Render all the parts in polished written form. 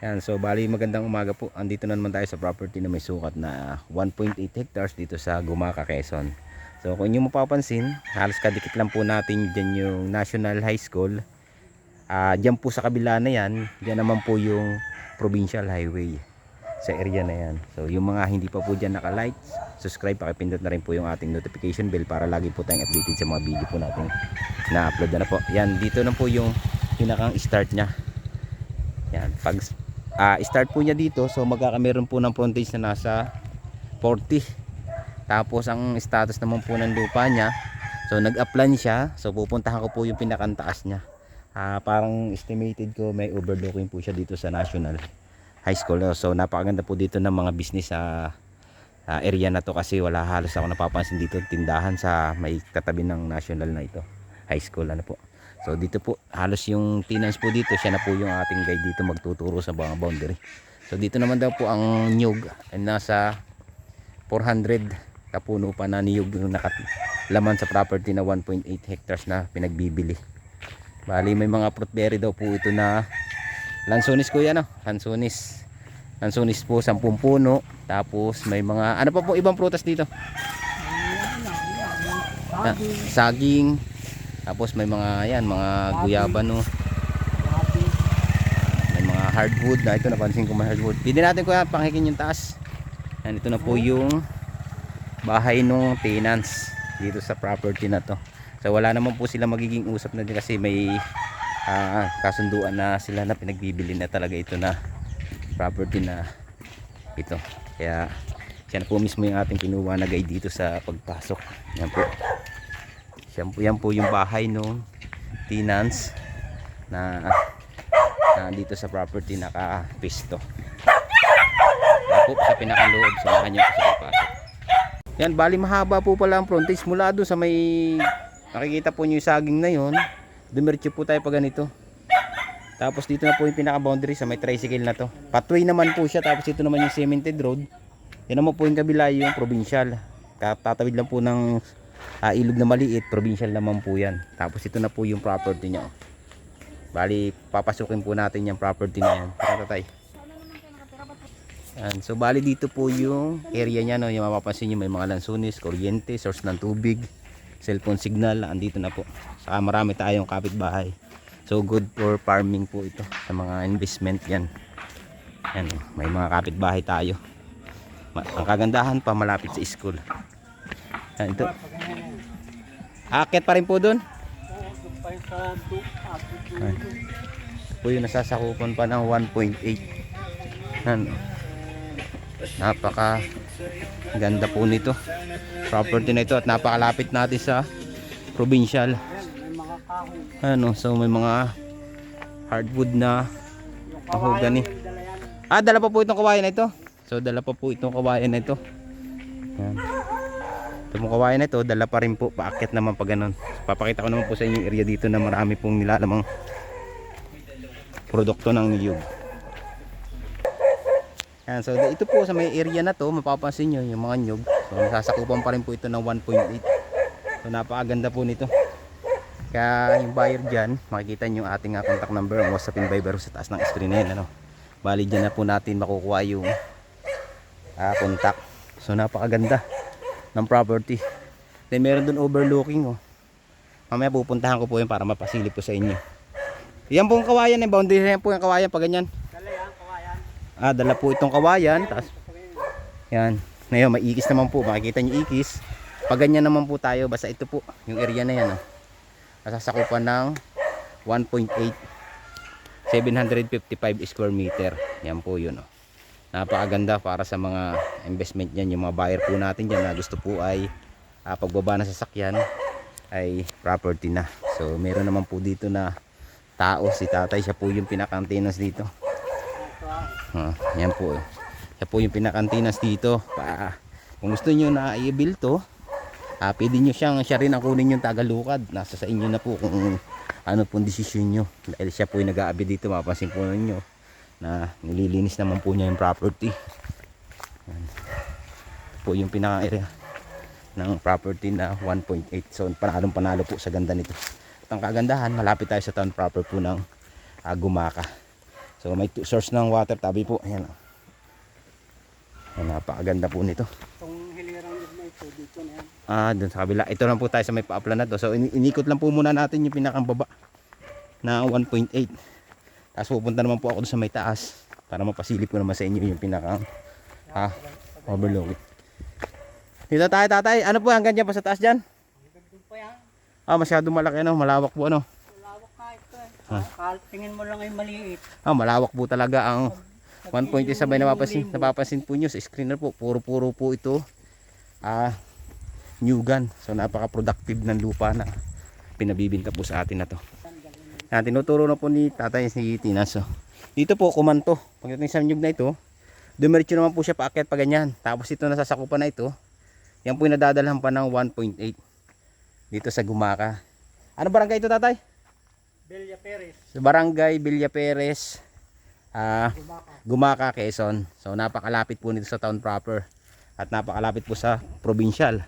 Yan, so bali magandang umaga po. Andito na naman tayo sa property na may sukat na 1.8 hectares dito sa Gumaca, Quezon. So kung inyo mapapansin, halos kadikit lang po natin dyan yung National High School. Dyan po sa kabila na yan, dyan naman po yung Provincial Highway sa area na yan. So yung mga hindi pa po dyan naka-like, subscribe, pakipindot na rin po yung ating notification bell para lagi po tayong updated sa mga video po natin na upload na po. Yan, dito na po yung pinakang start nya. Yan, pag start po niya dito, so magkakameron po ng frontage na nasa 40. Tapos ang status naman po ng lupa niya, so nag-uplan siya, so pupuntahan ko po yung pinakantaas niya. Parang estimated ko may overlooking po siya dito sa National High School. So napakaganda po dito ng mga business sa area na to, kasi wala halos ako napapansin dito tindahan sa may katabi ng National na ito High School, ano po. So dito po halos yung tenants po dito, siya na po yung ating guide dito magtuturo sa mga boundary. So dito naman daw po ang niyog ay nasa 400 kapuno pa na niyog yung nakalaman sa property na 1.8 hectares na pinagbibili. Bali may mga fruit berry daw po ito na lansones, kuya, no? Lansones po 10 puno. Tapos may mga ano pa po ibang prutas dito? Saging. Tapos may mga yan, mga guyaba, no. May mga hardwood na ito, napansin ko may hardwood. Pwede natin ko yan panghikin yung taas. Yan, ito na po yung bahay ng tenants dito sa property na to. So wala naman po sila magiging usap na din kasi may kasunduan na sila na pinagbibili na talaga ito na property na ito. Kaya siya na po mismo yung ating kinuha na guide dito sa pagpasok. Yan po. Yan po yung bahay ng tenants na dito sa property naka-pisto. Yan po sa pinakaloob sa kanya po sa pagpasok. Yan, bali mahaba po pala ang frontage mula doon sa may nakikita po nyo yung saging na yun. Dumiretso po tayo pa ganito. Tapos dito na po yung pinaka-boundary sa may tricycle na to. Pathway naman po siya, tapos ito naman yung cemented road. Yan naman po yung kabila yung provincial. Tatawid lang po ng ilog na maliit, provincial naman po yan. Tapos ito na po yung property niya. Bali papasukin po natin yung property na yan. Tara, tatay. Yan. So bali dito po yung area niya, no. Yung mapapansin nyo may mga lansunis, kuryente, source ng tubig, cellphone signal, andito na po. Saka marami tayong kapitbahay. So good for farming po ito sa mga investment yan. Yan, may mga kapitbahay tayo. Ang kagandahan pa, malapit sa school. Yan, ito. Akit pa rin po doon. Ito po yung nasasakupan pa ng 1.8. Yan. Napaka ganda po nito property na ito at napakalapit natin sa provincial. Ano, so may mga hardwood na mahogany. Dala pa po itong kawayan na ito. So dala pa po itong kawayan na ito. Yan. Itong kawayan na ito, dala pa rin po, paakyat naman pa ganun. Papakita ko naman po sa inyo yung area dito na marami pong nilalamang produkto ng niyog. Yan, so ito po sa may area na to, mapapansin nyo yung mga nyug. So nasasakupan pa rin po ito ng 1.8. So napakaganda po nito. Kaya yung buyer dyan, makikita nyo yung ating contact number, ang WhatsApp and Viber sa taas ng screen na yan, ano. Bali dyan na po natin makukuha yung contact. So napakaganda ng property. Then meron dun overlooking, oh. Mamaya pupuntahan ko po yun para mapasilip po sa inyo. Yan po yung kawayan, yung boundary yan po yung kawayan pag ganyan. Dala po itong kawayan. Taas. Yan. Ngayon may ikis naman po. Makikita nyo ikis. Pag ganyan naman po tayo. Basta ito po. Yung area na yan. Nasasakupan ng 1.8. 755 square meter. Yan po yun. Napakaganda para sa mga investment yan. Yung mga buyer po natin dyan na gusto po ay pagbaba na sasakyan ay property na. So meron naman po dito na tao. Si tatay, siya po yung pinaka-maintenance dito. Yan po. Yan po yung pinakantinas dito. Kung gusto nyo na i-build to, pwede nyo siya rin ang kunin yung tagalukad. Nasa sa inyo na po kung ano pong desisyon nyo. Dahil siya po yung nag-aabi dito. Mapapansin po ninyo na nililinis naman po niya yung property. Yan po yung pinaka-area ng property na 1.8. So panalo po sa ganda nito. At ang kagandahan, malapit tayo sa town proper po ng Gumaca. So So may source ng water tabi po. Ayan. Ayan, napakaganda po nito. Itong hilirang na ito, dito na yan. Dun sa kabila. Ito lang po tayo sa may paaplan na to. So inikot lang po muna natin yung pinakang baba na 1.8. Tapos pupunta naman po ako doon sa may taas para mapasilip ko naman sa inyo yung pinakang overlooking. Dito tayo tatay. Ano po hanggang dyan pa sa taas dyan? Doon pa yan. Masyado malaki ano. Malawak po ano. Malawak na ito eh. Tingin mo lang ay maliit. Malawak po talaga ang 1.8 sabay napapansin po nyo sa screener po. Puro po ito. New gun. So napaka-productive ng lupa na pinabibinta po sa atin na to. Tinuturo na po ni tatay si Tina. So, dito po kumanto. Pagdating sa nyug na ito, dumiretso naman po siya paakyat pa ganyan. Tapos ito nasasakupan na ito. Yan po yung nadadalhan pa ng 1.8 dito sa Gumaca. Ano barangay ito tatay? Villa Perez. Sa barangay Villa Perez, Gumaca, Quezon. So napakalapit po nito sa town proper at napakalapit po sa provincial.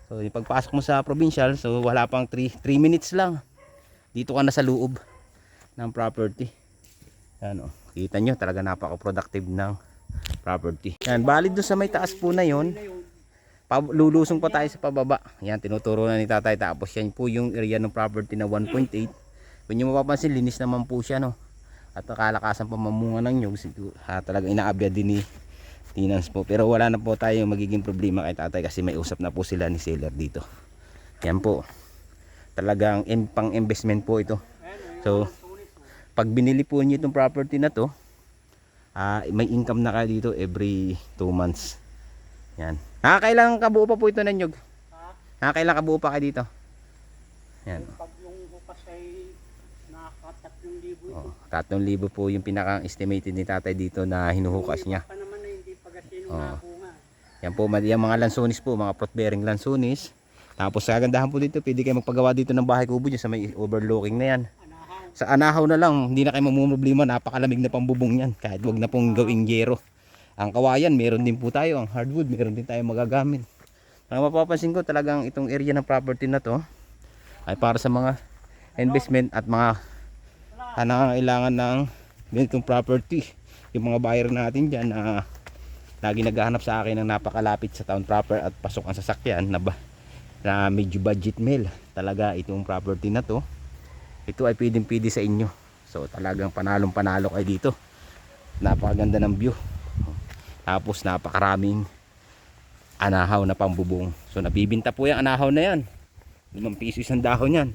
So yung pagpasok mo sa provincial, so wala pang 3 minutes lang. Dito ka na sa loob ng property. Yan, kita nyo talaga napaka-productive ng property. Yan, bali doon sa may taas po na yon, lulusong pa tayo sa pababa. Yan, tinuturo na ni tatay. Tapos yan po yung area ng property na 1.8. Kung nyo mapapansin, linis naman po siya, no? At nakalakasan pa mamunga ng nyug. Talagang inaabya din ni Tinans po. Pero wala na po tayo magiging problema kay tatay kasi may usap na po sila ni seller dito. Yan po. Talagang pang investment po ito. So pag binili po niyo itong property na to, may income na kayo dito every 2 months. Yan. Nakakailang kabuo pa po ito ng nyug? Nakakailang kabuo pa kayo dito? Yan. Pag yung bukas ay nakaka-3,000 ito. 3,000 po yung pinakang estimated ni tatay dito na hinuhukas niya. Pa naman na hindi pag-asino na bunga. Yan po, yung mga lansunis po, mga fruit bearing lansunis. Tapos sa kagandahan po dito, pwede kayo magpagawa dito ng bahay kubo dyan sa may overlooking na yan. Sa anahaw na lang, hindi na kayo mamumroblema, napakalamig na pambubong yan. Kahit wag na pong gawing yero. Ang kawayan, meron din po tayo. Ang hardwood, meron din tayo magagamit. Ang mapapansin ko talagang itong area ng property na to ay para sa mga investment at mga nangangailangan ng ganitong property. Yung mga buyer natin dyan na lagi naghahanap sa akin ng napakalapit sa town proper at pasok ang sasakyan na medyo budget meal. Talaga itong property na to, ito ay pwede sa inyo. So talagang panalong panalo kayo dito. Napakaganda ng view. Tapos napakaraming anahaw na pambubong. So nabibinta po yung anahaw na yan. 5 piso isang dahon yan.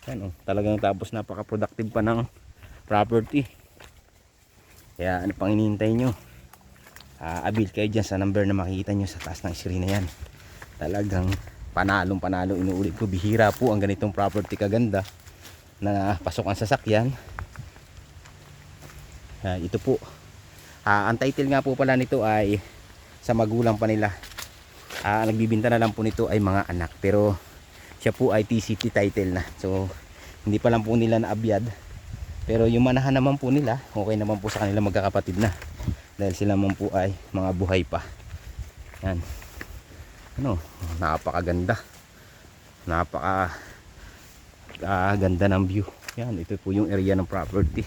Yan, talagang tapos napaka-productive pa ng property. Kaya ano pang hinihintay nyo? Abil kayo dyan sa number na makikita nyo sa taas ng screen na yan. Talagang panalong panalo, inuulit ko, bihira po ang ganitong property kaganda na pasok ang sasakyan. Ito po, ang title nga po pala nito ay sa magulang pa nila. Nagbibinta na lang po nito ay mga anak, pero siya po ay TCT title na, so hindi pa lang po nila naabyad. Pero yung manahan naman po nila, okay naman po sa kanila magkakapatid na, dahil sila naman po ay mga buhay pa. Yan, napakaganda, ganda ng view. Yan, ito po yung area ng property.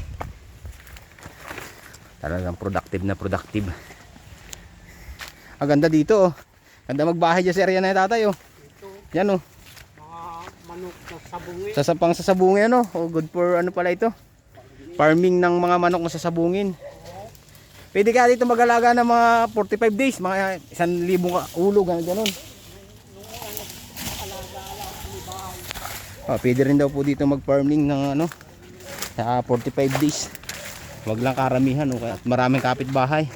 Talagang productive na productive. Ang ganda dito, ganda magbahay dyan sa area na yung tatay. Yan, Mga manok na sabungin. Sasabungin, good for ano pala ito, farming ng mga manok na sasabungin. Pwede ka dito mag-alaga ng mga 45 days, mga 1,000 ulo, gano'n. Pwede rin daw po dito mag-farming ng 45 days. Wag lang karamihan, at maraming kapitbahay.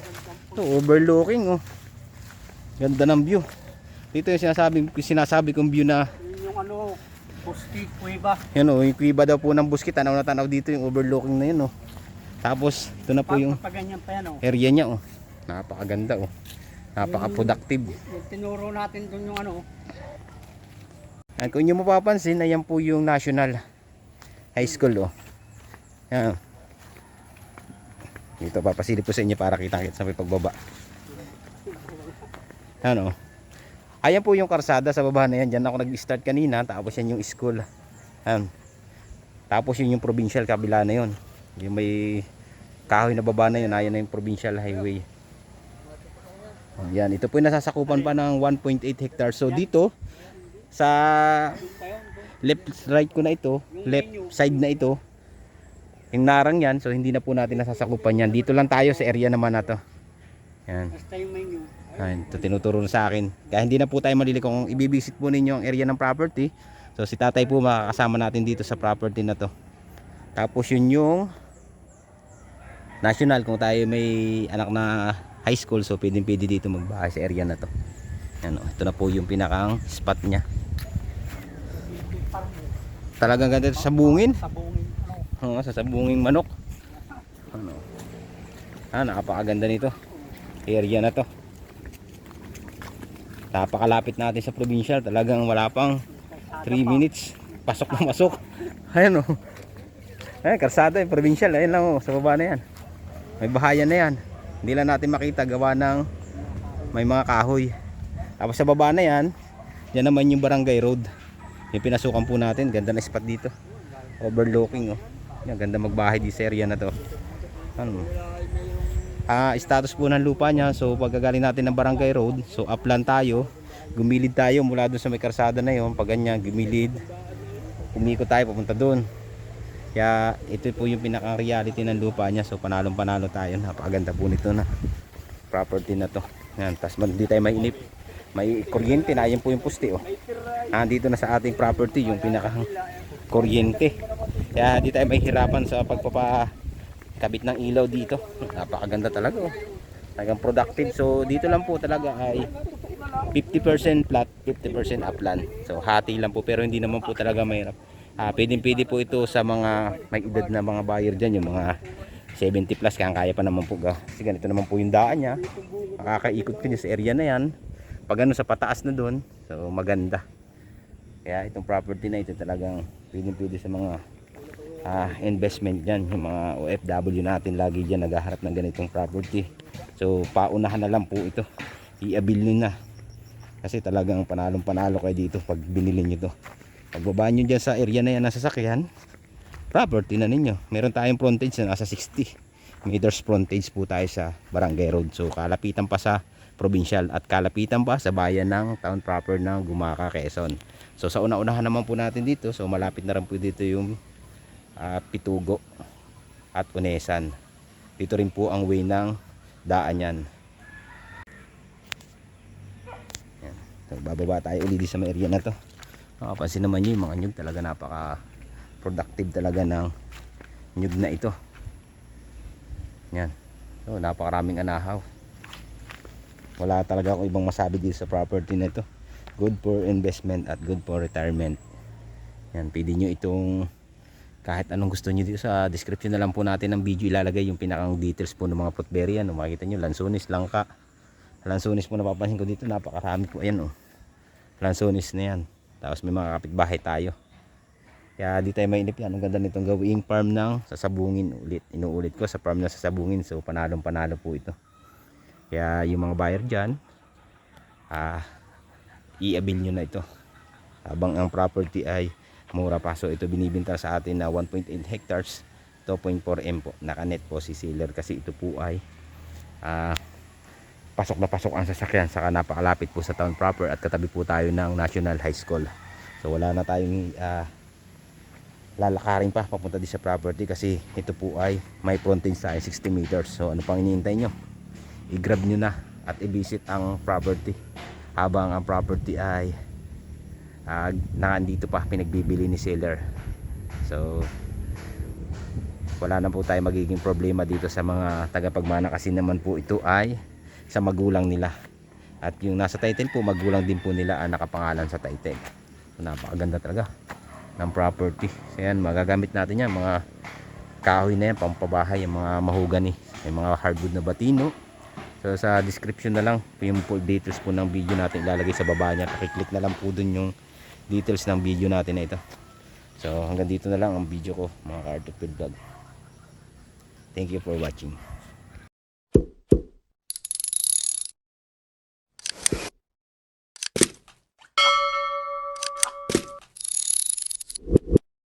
Ito, overlooking, ganda ng view. Dito yung sinasabi kong view na Yung Buski, Cueva. yan, yung Cueva daw po ng Buski. Tanaw na tanaw dito yung overlooking na yun. Tapos ito na po yung Paganyan pa yan, area niya. Napakaganda, napaka-productive. Yung tinuro natin dun yung At kung nyo mapapansin, ayan po yung National High School. Yan. Dito papasilip po sa inyo para kitang-kita sa may pagbaba. Ano? Ayan po yung karsada sa baba na yan. Diyan ako nag-start kanina. Tapos yan yung school. Ayan. Tapos yun yung provincial kabila na yun. Yung may kahoy na baba na yun, ayan na yung provincial highway. Yan, ito po yung nasasakupan pa ng 1.8 hectares. So dito sa left right ko na ito, left side na ito, yung narang yan, so hindi na po natin nasasakupan yan. Dito lang tayo sa area naman na to. Yan. Basta yung menu. Ayan, ito tinuturo na sa akin. Kaya hindi na po tayo malili kung ibibisit po ninyo ang area ng property. So si tatay po makakasama natin dito sa property na to. Tapos yun yung national, kung tayo may anak na high school, so pwede dito magbahay sa area na to. Ano, ito na po yung pinakang spot niya. Talagang ganda sa bungin. Sabungin. Oo, sa sabunging manok. Ano. Napakaganda nito. Area na to. Napakalapit natin sa provincial. Talagang wala pang 3 minutes. Pasok na pasok. Ayan o. Ayan, karsada yung provincial. Ayan lang o, sa baba na yan. May bahayan na yan. Hindi lang natin makita gawa ng may mga kahoy. Tapos sa baba na yan, yan naman yung barangay road. Yung pinasukan po natin. Ganda na spot dito. Overlooking o. Yan, ganda magbahay di sa area na to. Ano? Status po ng lupa niya. So pagkagaling natin ng barangay road, so upland tayo, gumilid tayo mula doon sa may karsada na yon. Pag ganyan, gumilid, umikot tayo papunta doon. Kaya ito po yung pinaka reality ng lupa niya. So panalong panalo tayo. Napakaganda po nito na property na to. Yan, tas hindi tayo mainip, may kuryente na. Yan po yung poste oh. Dito na sa ating property yung pinaka kuryente. Kaya di tayo mahihirapan sa pagpapakabit ng ilaw dito. Napakaganda talaga oh. Talagang productive. So dito lang po talaga ay 50% flat, 50% upland. So hati lang po, pero hindi naman po talaga mahirap. Pwede po ito sa mga may edad na mga buyer dyan, yung mga 70 plus, kaya pa naman po. Kasi ganito naman po yung daan niya. Makakaikot ko sa area na yan. Pag ano sa pataas na doon, so maganda. Kaya itong property na ito talagang pwede sa mga investment dyan. Yung mga OFW natin lagi dyan naghaharap ng ganitong property. So paunahan na lang po ito. I-avail nyo na. Kasi talagang panalong panalo kayo dito pag binili nyo ito. Pagbaba nyo dyan sa area na yan ng sasakyan, property na ninyo. Meron tayong frontage na nasa 60 meters frontage po tayo sa barangay road. So kalapitan pa sa provincial at kalapitan pa sa bayan ng town proper ng Gumaca, Quezon. So sa una-unahan naman po natin dito, so malapit na rin po dito yung Pitugo at Unesan. Dito rin po ang way ng daan yan. So bababa tayo ulit sa may area na to. Pansin naman nyo yung mga nyug, talaga napaka productive talaga ng nyug na ito. Yan. So napakaraming anahaw. Wala talaga akong ibang masabi dito sa property na ito. Good for investment at good for retirement. Yan, pwede nyo itong kahit anong gusto nyo dito. Sa description na lang po natin ng video ilalagay yung pinakang details po ng mga fruit berry. Yan, makikita nyo, lansones, langka. Lansones po napapansin ko dito, napakarami po. Ayan lansones na yan. Tapos may mga kapitbahay tayo. Kaya di tayo mainip yan. Ang ganda nitong gawing farm ng sasabungin ulit. Inuulit ko sa farm ng sasabungin. So panalong panalo po ito. Kaya yung mga buyer dyan, i-avail nyo na ito. Habang ang property ay mura pa. So ito binibinta sa atin na 1.8 hectares, 2.4 M po. Naka-net po si seller kasi ito po ay pasok na pasok ang sasakyan, saka napakalapit po sa town proper at katabi po tayo ng National High School. So wala na tayong lalakarin pa papunta din sa property kasi ito po ay may frontage sa 60 meters. So ano pang iniintay nyo? I-grab nyo na at i-visit ang property habang ang property ay nandito pa, pinagbibili ni seller. So wala na po tayo magiging problema dito sa mga tagapagmana kasi naman po ito ay sa magulang nila. At yung nasa title po, magulang din po nila ang nakapangalan sa title. So, napakaganda talaga ng property. So yan, magagamit natin yan, mga kahoy na yan, pampabahay, yung mga mahogany, yung mga hardwood na batino. So sa description na lang yung full details po ng video natin ilalagay sa baba niya. Pakiclick na lang po dun yung details ng video natin na ito. So hanggang dito na lang ang video ko, mga Art of Field Vlog. Thank you for watching.